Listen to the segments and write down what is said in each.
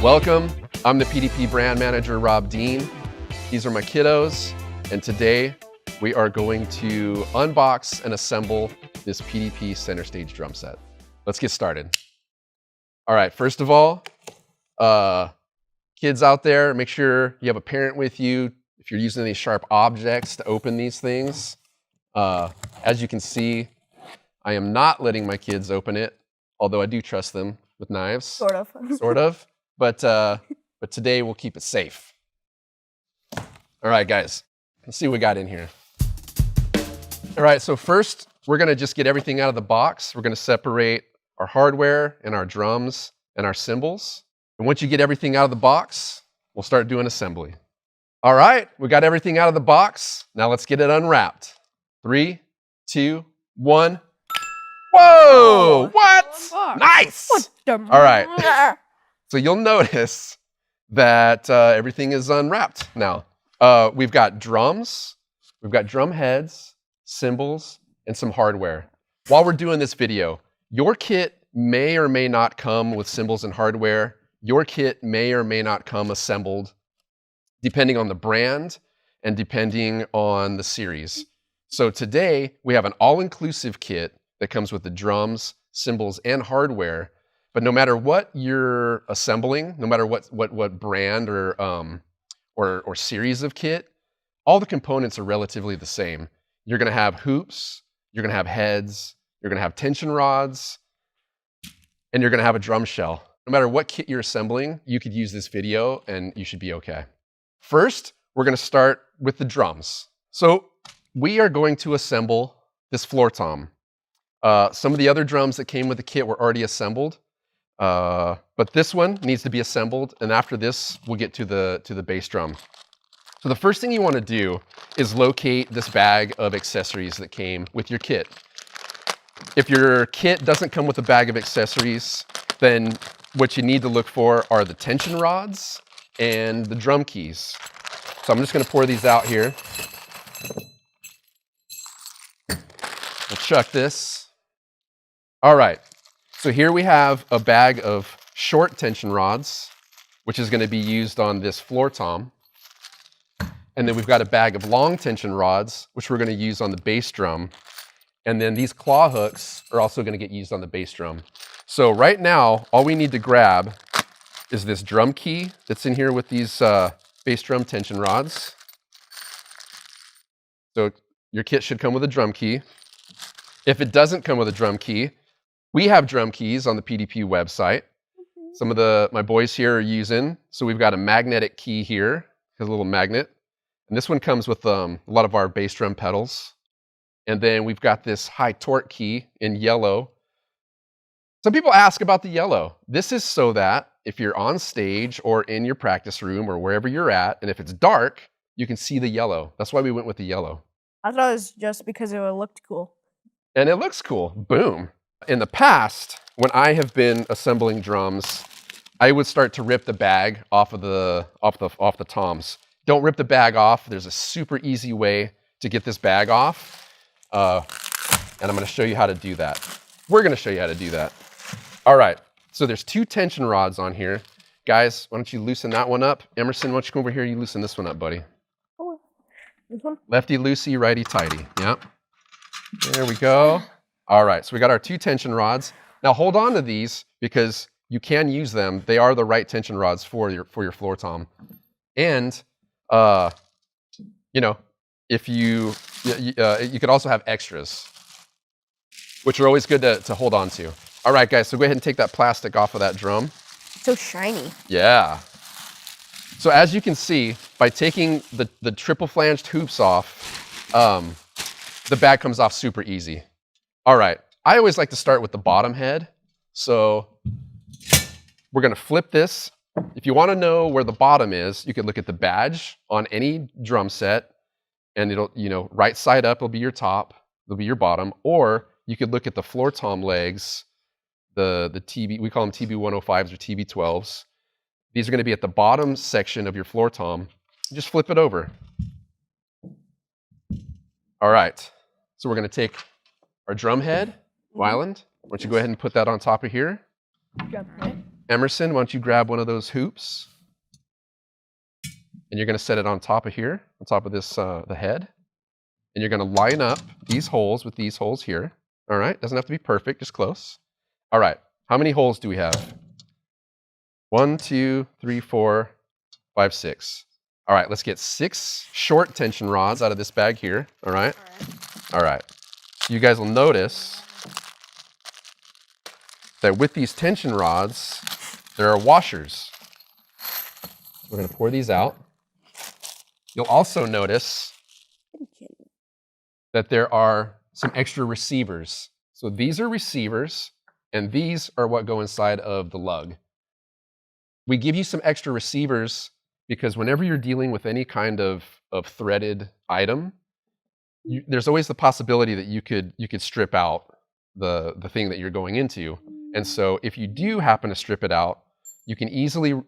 Welcome, I'm the PDP brand manager, Rob Dean. These are my kiddos, and today we are going to unbox and assemble this PDP Center Stage drum set. Let's get started. All right, first of all, kids out there, make sure you have a parent with you if you're using any sharp objects to open these things. As you can see, I am not letting my kids open it, although I do trust them with knives. Sort of. Sort of. But today we'll keep it safe. All right, guys, let's see what we got in here. All right, so first we're gonna just get everything out of the box. We're gonna separate our hardware and our drums and our cymbals. And once you get everything out of the box, we'll start doing assembly. All right, we got everything out of the box. Now let's get it unwrapped. 3, 2, 1. Whoa, what? Nice. All right. So you'll notice that everything is unwrapped now. We've got drums, we've got drum heads, cymbals, and some hardware. While we're doing this video, your kit may or may not come with cymbals and hardware. Your kit may or may not come assembled, depending on the brand and depending on the series. So today, we have an all-inclusive kit that comes with the drums, cymbals, and hardware. But no matter what you're assembling, no matter what brand or series of kit, all the components are relatively the same. You're gonna have hoops, you're gonna have heads, you're gonna have tension rods, and you're gonna have a drum shell. No matter what kit you're assembling, you could use this video and you should be okay. First, we're gonna start with the drums. So we are going to assemble this floor tom. Some of the other drums that came with the kit were already assembled. But this one needs to be assembled, and after this, we'll get to the bass drum. So the first thing you want to do is locate this bag of accessories that came with your kit. If your kit doesn't come with a bag of accessories, then what you need to look for are the tension rods and the drum keys. So I'm just going to pour these out here. We'll chuck this. All right. So here we have a bag of short tension rods, which is going to be used on this floor tom. And then we've got a bag of long tension rods, which we're going to use on the bass drum. And then these claw hooks are also going to get used on the bass drum. So right now, all we need to grab is this drum key that's in here with these bass drum tension rods. So your kit should come with a drum key. If it doesn't come with a drum key, we have drum keys on the PDP website. Some of my boys here are using. So we've got a magnetic key here, has a little magnet. And this one comes with a lot of our bass drum pedals. And then we've got this high torque key in yellow. Some people ask about the yellow. This is so that if you're on stage or in your practice room or wherever you're at, and if it's dark, you can see the yellow. That's why we went with the yellow. I thought it was just because it looked cool. And it looks cool. Boom. In the past, when I have been assembling drums, I would start to rip the bag off the toms. Don't rip the bag off. There's a super easy way to get this bag off. And I'm going to show you how to do that. We're going to show you how to do that. All right. So there's 2 tension rods on here. Guys, why don't you loosen that one up? Emerson, why don't you come over here? You loosen this one up, buddy. Oh, this one? Lefty loosey, righty tighty. Yep. There we go. All right, so we got our 2 tension rods. Now hold on to these because you can use them. They are the right tension rods for your floor tom. And you know, if you could also have extras, which are always good to hold on to. All right, guys, so go ahead and take that plastic off of that drum. So shiny. Yeah. So as you can see, by taking the triple flanged hoops off, the bag comes off super easy. All right, I always like to start with the bottom head. So we're gonna flip this. If you wanna know where the bottom is, you can look at the badge on any drum set and it'll, right side up will be your top, it'll be your bottom, or you could look at the floor tom legs, the TB, we call them TB105s or TB12s. These are gonna be at the bottom section of your floor tom. Just flip it over. All right, so we're gonna take our drum head, Wyland. Why don't you go ahead and put that on top of here? Drum head. Emerson, why don't you grab one of those hoops? And you're going to set it on top of here, on top of this, the head. And you're going to line up these holes with these holes here. All right, doesn't have to be perfect, just close. All right, how many holes do we have? 1, 2, 3, 4, 5, 6. All right, let's get 6 short tension rods out of this bag here. All right? All right. So you guys will notice that with these tension rods, there are washers. We're going to pour these out. You'll also notice that there are some extra receivers. So these are receivers, and these are what go inside of the lug. We give you some extra receivers because whenever you're dealing with any kind of threaded item, there's always the possibility that you could strip out the thing that you're going into. And so if you do happen to strip it out, you can easily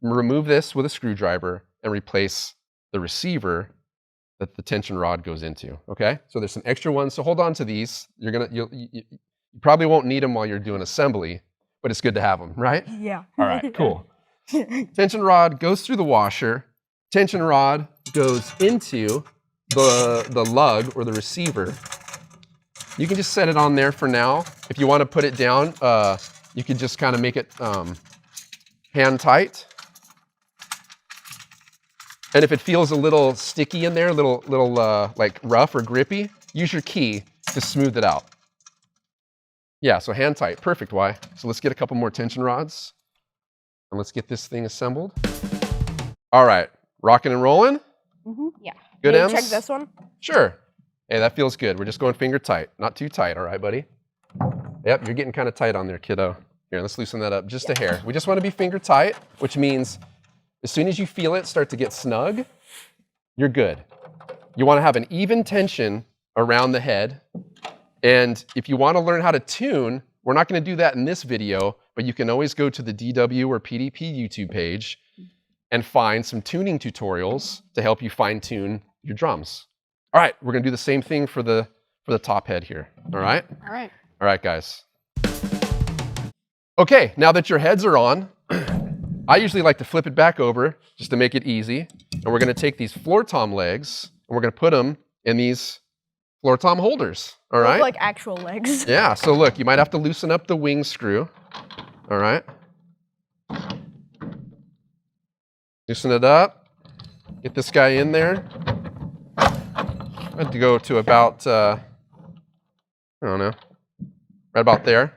remove this with a screwdriver and replace the receiver that the tension rod goes into, okay? So there's some extra ones, so hold on to these. You probably won't need them while you're doing assembly, but it's good to have them, right? Yeah. All right, cool. Tension rod goes through the washer. Tension rod goes into the lug or the receiver. You can just set it on there for now. If you want to put it down, you can just kind of make it hand tight. And if it feels a little sticky in there, a little like rough or grippy, use your key to smooth it out. Yeah, so hand tight, perfect, Y. So let's get a couple more tension rods. And let's get this thing assembled. All right, rocking and rolling? Mm-hmm. Yeah. Good, Maybe Ems? check this one. Sure. Hey, that feels good. We're just going finger tight, not too tight, all right, buddy? Yep, you're getting kind of tight on there, kiddo. Here, let's loosen that up just a hair. We just want to be finger tight, which means as soon as you feel it start to get snug, you're good. You want to have an even tension around the head. And if you want to learn how to tune, we're not going to do that in this video, but you can always go to the DW or PDP YouTube page and find some tuning tutorials to help you fine-tune your drums. All right, we're going to do the same thing for the top head here. All right? All right. All right, guys. Okay, now that your heads are on, I usually like to flip it back over just to make it easy. And we're going to take these floor tom legs and we're going to put them in these floor tom holders. All right? Like actual legs. Yeah, so look, you might have to loosen up the wing screw. All right? Loosen it up. Get this guy in there. I had to go to about, I don't know, right about there.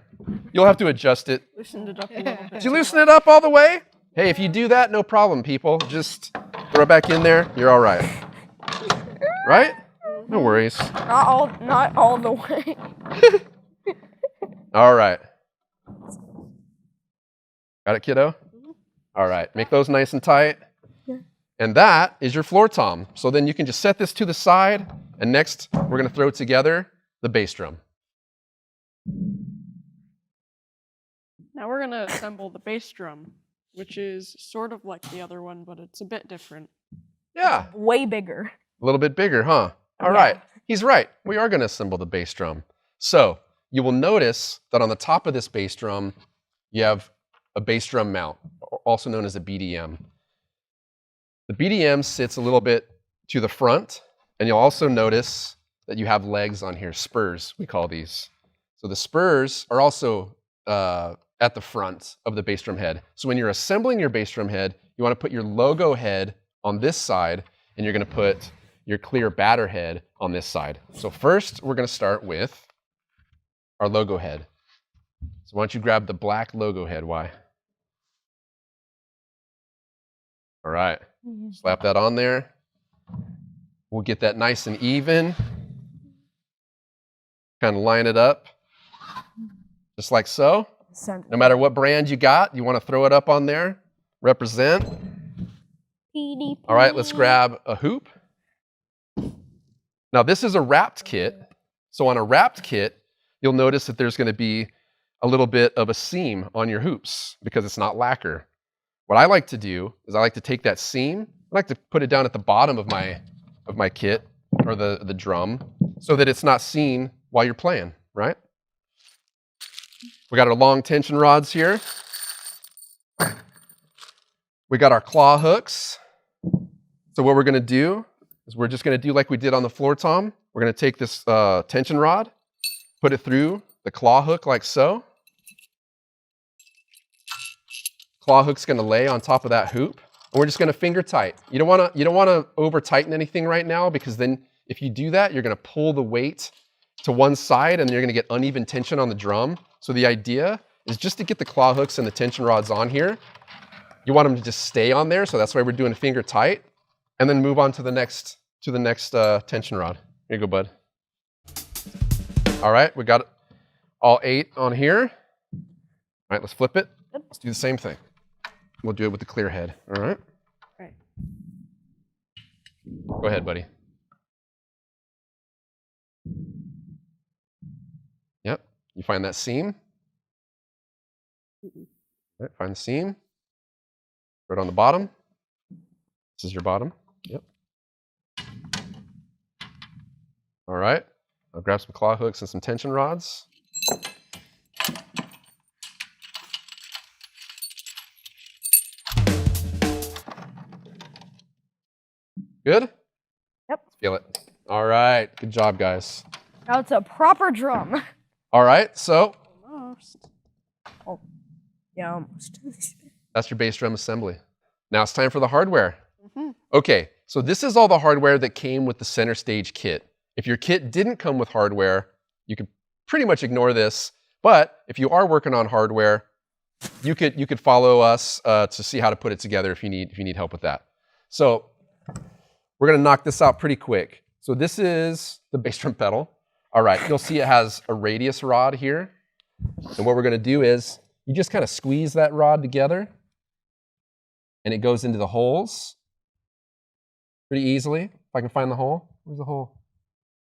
You'll have to adjust it. Loosened it up a little bit. Did you loosen it up all the way? Hey, if you do that, no problem, people. Just throw it back in there. You're all right. Right? No worries. Not all the way. All right. Got it, kiddo? All right. Make those nice and tight. And that is your floor tom. So then you can just set this to the side. And next, we're going to throw together the bass drum. Now we're going to assemble the bass drum, which is sort of like the other one, but it's a bit different. Yeah. Way bigger. A little bit bigger, huh? All right. He's right. We are going to assemble the bass drum. So you will notice that on the top of this bass drum, you have a bass drum mount, also known as a BDM. The BDM sits a little bit to the front, and you'll also notice that you have legs on here, spurs, we call these. So the spurs are also at the front of the bass drum head. So when you're assembling your bass drum head, you want to put your logo head on this side, and you're going to put your clear batter head on this side. So first, we're going to start with our logo head. So why don't you grab the black logo head, Y? All right, slap that on there. We'll get that nice and even. Kind of line it up, just like so. No matter what brand you got, you want to throw it up on there. Represent. PDP. All right, let's grab a hoop. Now this is a wrapped kit. So on a wrapped kit, you'll notice that there's going to be a little bit of a seam on your hoops because it's not lacquer. What I like to do is I like to take that seam, I like to put it down at the bottom of my kit or the drum so that it's not seen while you're playing, right? We got our long tension rods here. We got our claw hooks. So what we're going to do is we're just going to do like we did on the floor tom. We're going to take this tension rod, put it through the claw hook like so. Claw hook's going to lay on top of that hoop, and we're just going to finger tight. You don't want to over tighten anything right now, because then if you do that, you're going to pull the weight to one side, and you're going to get uneven tension on the drum. So the idea is just to get the claw hooks and the tension rods on here. You want them to just stay on there, so that's why we're doing finger tight, and then move on to the next tension rod. Here you go, bud. All right, we got all 8 on here. All right, let's flip it. Let's do the same thing. We'll do it with the clear head. All right. Right. Go ahead, buddy. Yep. You find that seam. All right, find the seam. Right on the bottom. This is your bottom. Yep. All right. I'll grab some claw hooks and some tension rods. Good? Yep. Feel it. All right. Good job, guys. Now it's a proper drum. All right. So Almost. Oh, yeah, almost. that's your bass drum assembly. Now it's time for the hardware. Mm-hmm. Okay. So this is all the hardware that came with the Center Stage kit. If your kit didn't come with hardware, you could pretty much ignore this. But if you are working on hardware, you could follow us to see how to put it together if you need help with that. So we're going to knock this out pretty quick. So this is the bass drum pedal. All right, you'll see it has a radius rod here. And what we're going to do is you just kind of squeeze that rod together, and it goes into the holes pretty easily. If I can find the hole. Where's the hole?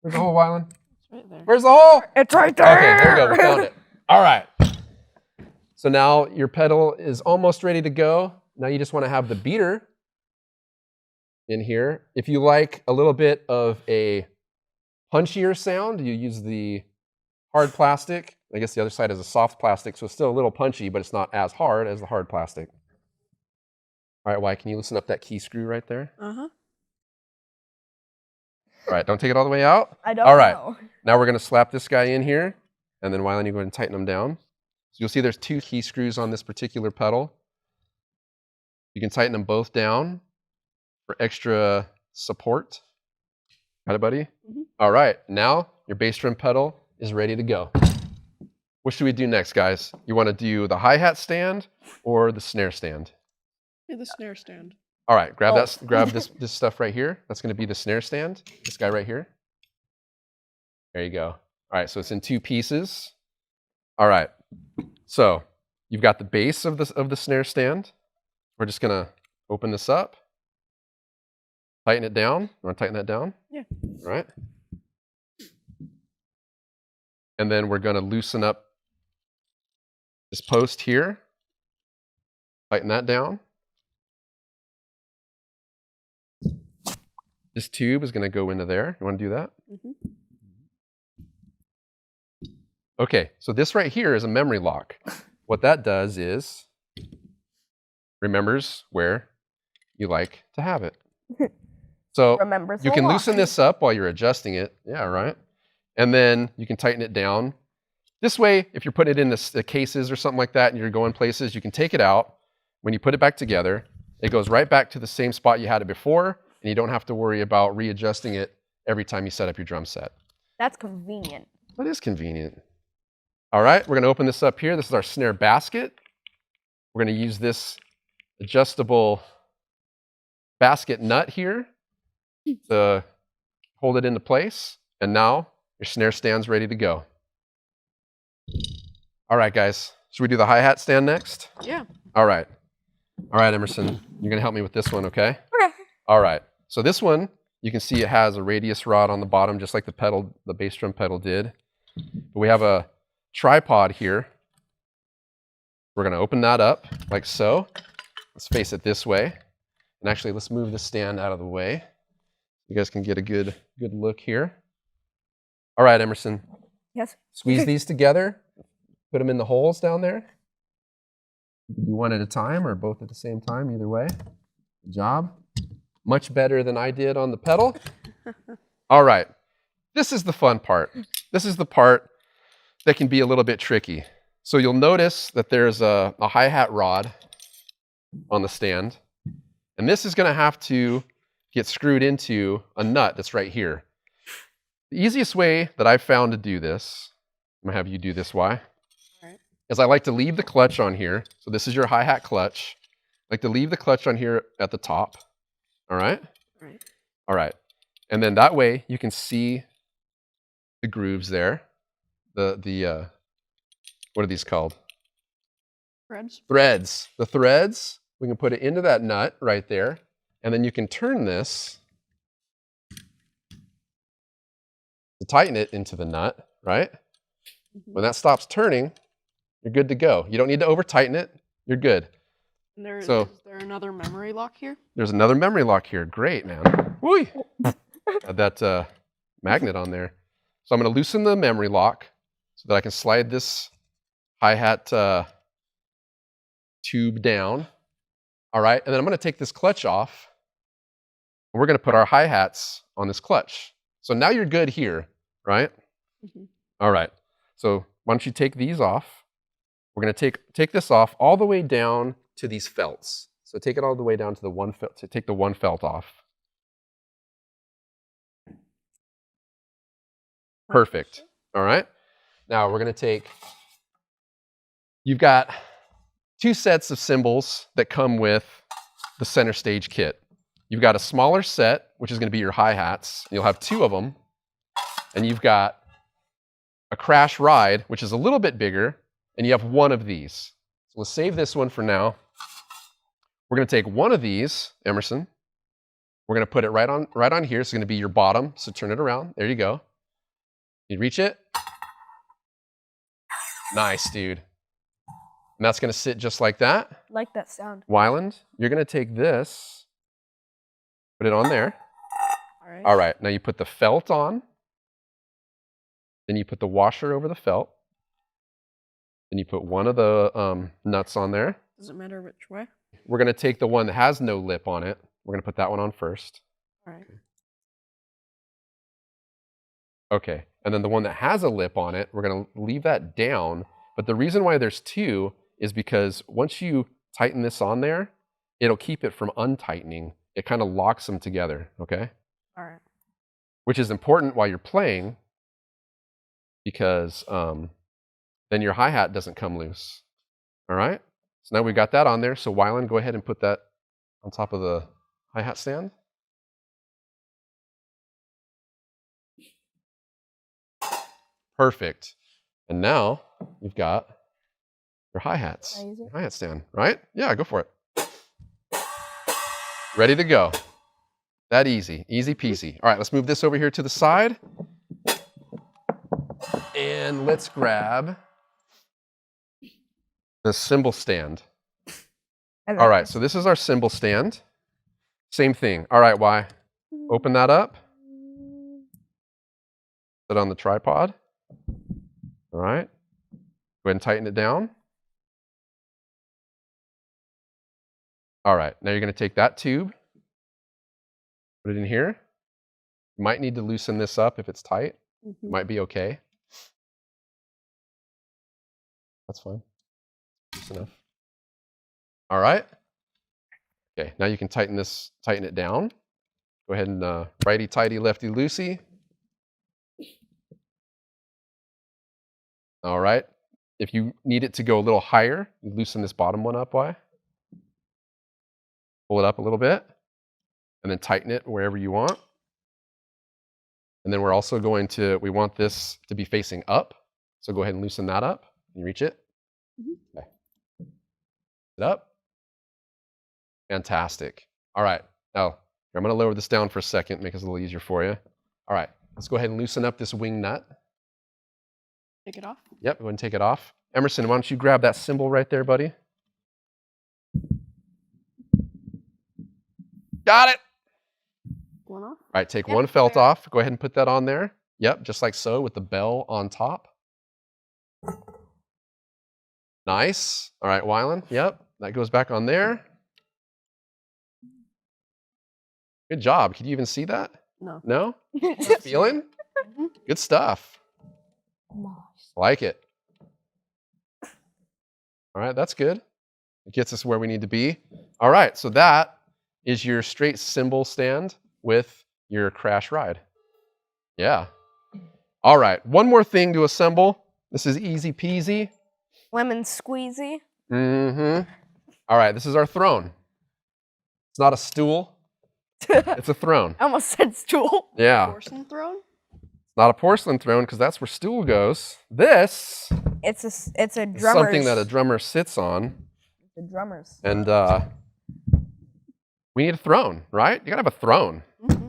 Where's the hole, Wyland? It's right there. Where's the hole? It's right there. Okay, there we go. We found it. All right. So now your pedal is almost ready to go. Now you just want to have the beater in here. If you like a little bit of a punchier sound, you use the hard plastic. I guess the other side is a soft plastic, so it's still a little punchy, but it's not as hard as the hard plastic. All right, Why, can you loosen up that key screw right there? Uh-huh. All right, don't take it all the way out. I don't All right. know. Now we're going to slap this guy in here, and then Wyland, you go ahead and tighten them down. So you'll see there's 2 key screws on this particular pedal. You can tighten them both down for extra support. Got it, buddy? Mm-hmm. All right, now your bass drum pedal is ready to go. What should we do next, guys? You want to do the hi-hat stand or the snare stand? Do the snare stand. All right, grab this stuff right here. That's going to be the snare stand. This guy right here. There you go. All right, so it's in 2 pieces. All right, so you've got the base of the snare stand. We're just going to open this up, tighten it down. You want to tighten that down? Yeah. All right. And then we're going to loosen up this post here. Tighten that down. This tube is going to go into there. You want to do that? Mm-hmm. Okay, so this right here is a memory lock. What that does is remembers where you like to have it. So Remembers you the can lock. loosen this up while you're adjusting it. Yeah, right. And then you can tighten it down. This way, if you're putting it in the cases or something like that and you're going places, you can take it out. When you put it back together, it goes right back to the same spot you had it before, and you don't have to worry about readjusting it every time you set up your drum set. That's convenient. That is convenient. All right, we're going to open this up here. This is our snare basket. We're going to use this adjustable basket nut here to hold it into place. And now your snare stand's ready to go. All right, guys. Should we do the hi-hat stand next? Yeah. All right. All right, Emerson. You're going to help me with this one, okay? Okay. All right. So this one, you can see it has a radius rod on the bottom, just like the bass drum pedal did. But we have a tripod here. We're going to open that up like so. Let's face it this way. And actually, let's move the stand out of the way. You guys can get a good look here. All right, Emerson. Yes. Squeeze these together. Put them in the holes down there. You can do one at a time or both at the same time, either way. Good job. Much better than I did on the pedal. All right. This is the fun part. This is the part that can be a little bit tricky. So you'll notice that there's a hi-hat rod on the stand. And this is going to have to get screwed into a nut that's right here. The easiest way that I've found to do this, I'm going to have you do this, why? Right. Is I like to leave the clutch on here. So this is your hi-hat clutch. I like to leave the clutch on here at the top. All right? Right. All right. And then that way you can see the grooves there. The what are these called? Threads. Threads. The threads, we can put it into that nut right there. And then you can turn this to tighten it into the nut, right? Mm-hmm. When that stops turning, you're good to go. You don't need to over tighten it. You're good. And is So- there another memory lock here? There's another memory lock here. Great, man. Whee! Had that magnet on there. So I'm going to loosen the memory lock so that I can slide this hi-hat tube down. All right, and then I'm going to take this clutch off. And we're going to put our hi-hats on this clutch. So now you're good here, right? Mm-hmm. All right. So why don't you take these off? We're going to take this off all the way down to these felts. So take it all the way down to the one felt, to take the one felt off. Perfect. All right. Now we're going to take, you've got 2 sets of cymbals that come with the Center Stage kit. You've got a smaller set, which is going to be your hi-hats. You'll have 2 of them. And you've got a crash ride, which is a little bit bigger, and you have 1 of these. So we'll save this one for now. We're going to take 1 of these, Emerson. We're going to put it right on here. It's going to be your bottom. So turn it around. There you go. You reach it. Nice, dude. And that's going to sit just like that. Like that sound. Wyland, you're going to take this, put it on there. All right. All right, now you put the felt on. Then you put the washer over the felt. Then you put one of the nuts on there. Does it matter which way? We're going to take the one that has no lip on it. We're going to put that one on first. All right. Okay, and then the one that has a lip on it, we're going to leave that down. But the reason why there's 2 is because once you tighten this on there, it'll keep it from untightening. It kind of locks them together, okay? All right. Which is important while you're playing because then your hi-hat doesn't come loose. All right? So now we've got that on there. So Wyland, go ahead and put that on top of the hi-hat stand. Perfect. And now you've got your hi-hats. Can I use it? Your hi-hat stand, right? Yeah, go for it. Ready to go. That easy. Easy peasy. All right, let's move this over here to the side. And let's grab the cymbal stand. All right, so this is our cymbal stand. Same thing. All right, why? Open that up. Put it on the tripod. All right. Go ahead and tighten it down. All right, now you're going to take that tube, put it in here. You might need to loosen this up if it's tight. Mm-hmm. It might be okay. That's fine. Loose enough. All right. Okay, now you can tighten it down. Go ahead and righty-tighty, lefty-loosey. All right. If you need it to go a little higher, you loosen this bottom one up, why? Pull it up a little bit, and then tighten it wherever you want. And then we're also going to, we want this to be facing up. So go ahead and loosen that up. Can you reach it? Mm-hmm. Okay. It up. Fantastic. All right. Now, I'm going to lower this down for a second, make this a little easier for you. All right. Let's go ahead and loosen up this wing nut. Take it off. Yep, go ahead and take it off. Emerson, why don't you grab that cymbal right there, buddy? Got it. One off. All right, take Yep, one felt there. off. Go ahead and put that on there. Yep, just like so with the bell on top. Nice. All right, Wylan. Yep, that goes back on there. Good job. Can you even see that? No. No? Just feeling? Good stuff. Like it. All right, that's good. It gets us where we need to be. All right, so that is your straight cymbal stand with your crash ride. Yeah. All right, one more thing to assemble. This is easy peasy. Lemon squeezy. Mm-hmm. All right, this is our throne. It's not a stool. It's a throne. I almost said stool. Yeah. Porcelain throne? Not a porcelain throne because that's where stool goes. This It's a is drummer's. something that a drummer sits on. The drummers. And we need a throne, right? You gotta have a throne.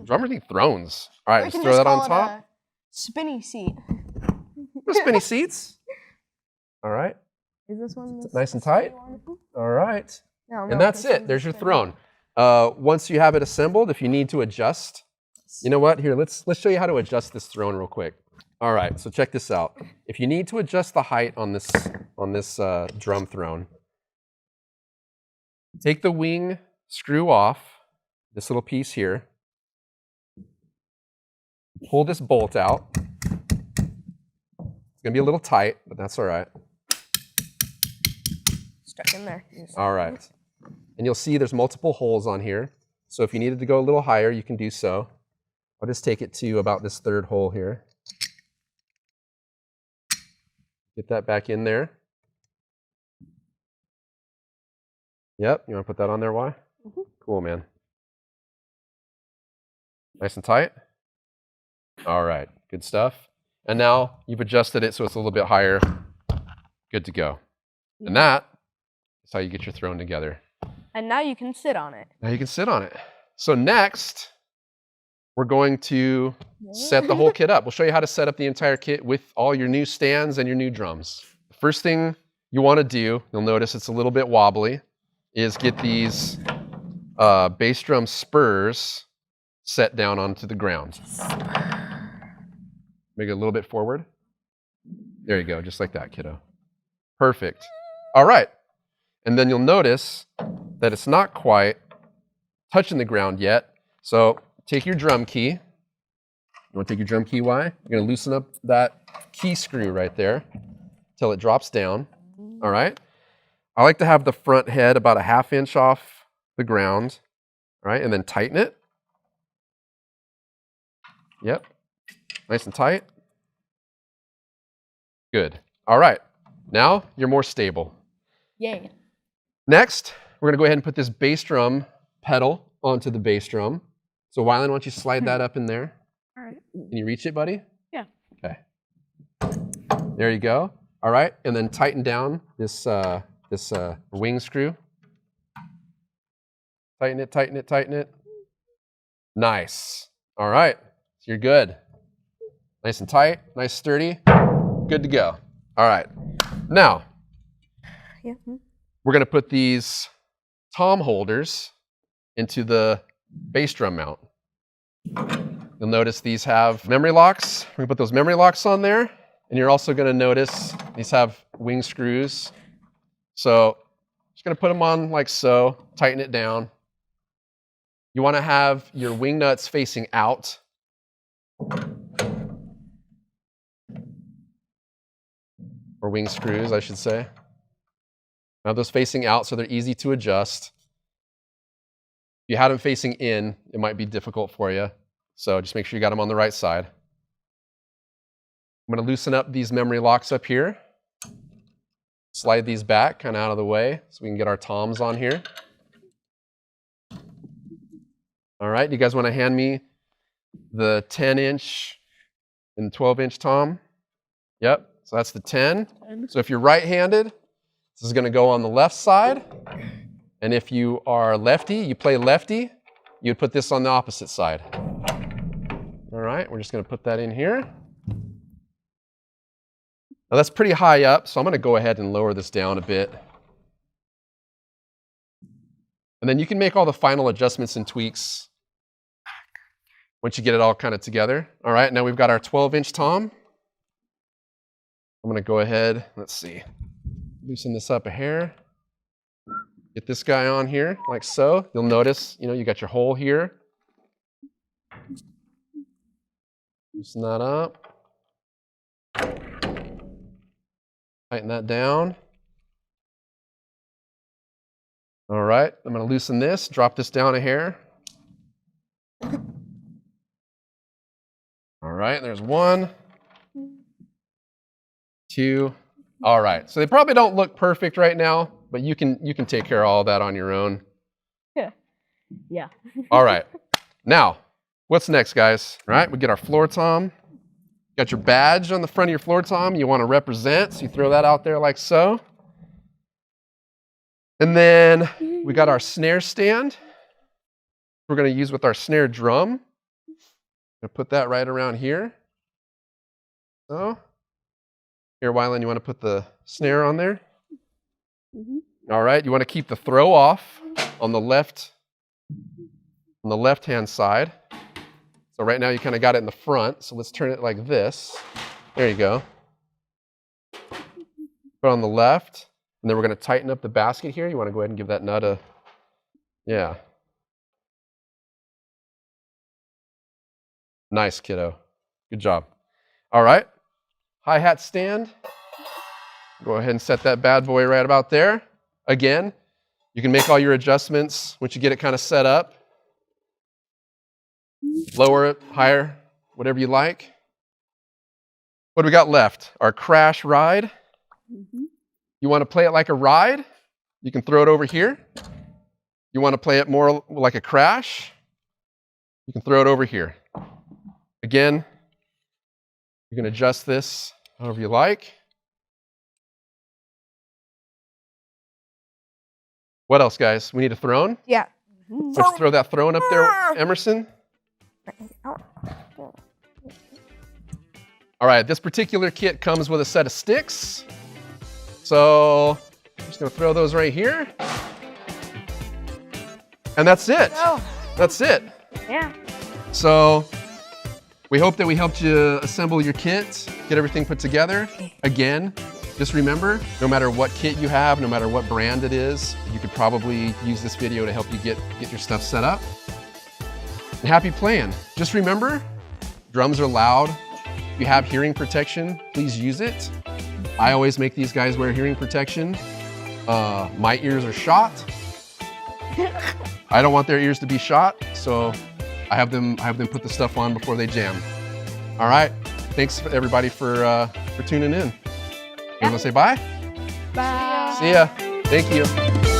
Drummers need thrones. All right, We let's can throw just that on call it top. a spinny seat. The spinny seats. All right, Is this one nice and tight. All right, No, and that's it. There's your throne. Once you have it assembled, if you need to adjust, you know what? Here, let's show you how to adjust this throne real quick. All right, so check this out. If you need to adjust the height on this drum throne, take the wing screw off, this little piece here. Pull this bolt out. It's gonna be a little tight, but that's all right. Stuck in there. All right. And you'll see there's multiple holes on here. So if you needed to go a little higher, you can do so. I'll just take it to about this third hole here. Get that back in there. Yep, you want to put that on there, Y? Cool, man. Nice and tight. All right, good stuff. And now you've adjusted it so it's a little bit higher. Good to go. And that is how you get your throne together. And now you can sit on it. Now you can sit on it. So next, we're going to set the whole kit up. We'll show you how to set up the entire kit with all your new stands and your new drums. The first thing you want to do, you'll notice it's a little bit wobbly, is get these bass drum spurs set down onto the ground. Make it a little bit forward. There you go, just like that, kiddo. Perfect. All right. And then you'll notice that it's not quite touching the ground yet. So take your drum key. You want to take your drum key, Y? You're going to loosen up that key screw right there till it drops down. All right. I like to have the front head about a 1/2 inch off the ground. All right. And then tighten it. Yep. Nice and tight. Good. All right. Now you're more stable. Yay. Next, we're going to go ahead and put this bass drum pedal onto the bass drum. So Wylan, why don't you slide that up in there? All right. Can you reach it, buddy? Yeah. Okay. There you go. All right. And then tighten down this wing screw. Tighten it, tighten it, tighten it. Nice. All right. So you're good. Nice and tight, nice sturdy. Good to go. All right. Now, Yeah. we're going to put these tom holders into the bass drum mount. You'll notice these have memory locks. We're going to put those memory locks on there. And you're also going to notice these have wing screws. So just going to put them on like so, tighten it down. You want to have your wing nuts facing out. Or wing screws, I should say. Now those facing out so they're easy to adjust. If you had them facing in, it might be difficult for you. So just make sure you got them on the right side. I'm going to loosen up these memory locks up here. Slide these back kind of out of the way so we can get our toms on here. All right, you guys want to hand me the 10-inch and 12-inch tom? Yep, so that's the 10. So if you're right-handed, this is going to go on the left side. And if you are lefty, you play lefty, you'd put this on the opposite side. All right, we're just going to put that in here. Now that's pretty high up, so I'm going to go ahead and lower this down a bit. And then you can make all the final adjustments and tweaks once you get it all kind of together. All right, now we've got our 12-inch tom. I'm going to go ahead, let's see, loosen this up a hair. Get this guy on here, like so. You'll notice, you got your hole here. Loosen that up. Tighten that down. All right, I'm going to loosen this, drop this down a hair. All right, there's 1, 2. All right, so they probably don't look perfect right now, but you can take care of all that on your own. Yeah. Yeah. All right, now, what's next, guys? All right, we get our floor tom. Got your badge on the front of your floor tom. You want to represent, so you throw that out there like so. And then we got our snare stand. We're going to use with our snare drum. I'm going to put that right around here. So, here, Wyland, you want to put the snare on there? All right, you want to keep the throw off on the left-hand side. So right now you kind of got it in the front, so let's turn it like this. There you go. Put on the left, and then we're going to tighten up the basket here. You want to go ahead and give that nut a, yeah. Nice, kiddo. Good job. All right, hi-hat stand. Go ahead and set that bad boy right about there. Again, you can make all your adjustments once you get it kind of set up. Lower it, higher, whatever you like. What do we got left? Our crash ride. You want to play it like a ride? You can throw it over here. You want to play it more like a crash? You can throw it over here. Again, you can adjust this however you like. What else, guys? We need a throne? Yeah. Let's throw that throne up there, Emerson. All right, this particular kit comes with a set of sticks. So I'm just going to throw those right here. And that's it. Oh. That's it. Yeah. So we hope that we helped you assemble your kit, get everything put together. Again, just remember, no matter what kit you have, no matter what brand it is, you could probably use this video to help you get your stuff set up. And happy playing. Just remember, drums are loud. If you have hearing protection, please use it. I always make these guys wear hearing protection. My ears are shot. I don't want their ears to be shot, so I have them put the stuff on before they jam. All right, thanks everybody for tuning in. You want to say bye? Bye. See ya. Thank you.